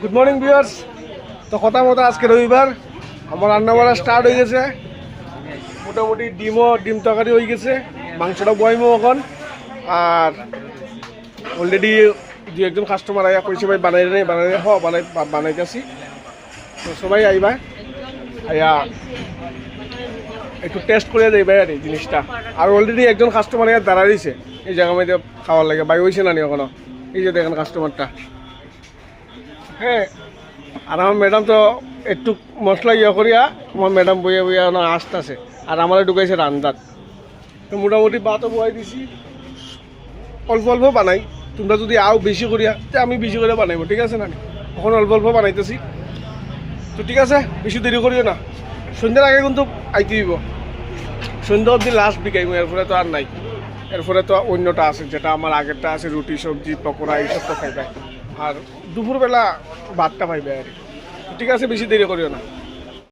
Good morning viewers. তো কথা মতো আজকে রবিবার আমার রান্না বাড়া স্টার্ট হয়ে গেছে। মোটামুটি ডিম তরকারি হয়ে গেছে, মাংসটা বয়মো এখন। আর অলরেডি দু একজন কাস্টমার আয়া কইছে ভাই বানাই বানাইতেছি। তো সবাই আইবা, আয়া একটু টেস্ট করে যাইবা আর এই জিনিসটা। আর অলরেডি একজন কাস্টমার আয়া দাঁড়া দিয়েছে এই জায়গা মধ্যে খাওয়ার লাগে। বাই হয়েছে না নি এখনো, এই যে দেখেন কাস্টমারটা। হ্যাঁ, আর আমার ম্যাডাম তো একটু মশলা করিয়া আমার ম্যাডাম বইয়া বইয়া আসতেছে, আর আমার ঢুকাইছে রান্দার। তো মোটামুটি ভাতও বয়াই দিছি, অল্প অল্প বানাই। তোমরা যদি আও বেশি করিয়া আমি বেশি করে বানাইব, ঠিক আছে না? এখন অল্প অল্প বানাইতেছি। তো ঠিক আছে, বেশি দেরি করিও না। সন্ধ্যার আগে কিন্তু আইতে দিব। সন্ধ্যা অবধি লাস্ট বিকাইব, এরপরে তো আর নাই। এরপরে তো অন্যটা আছে, যেটা আমার আগেরটা আছে, রুটি সবজি পকোড়া এইসব তো খাইবে। আর দুপুরবেলা ভাতটা পাইবে আর। ঠিক আছে, বেশি দেরি করিও না।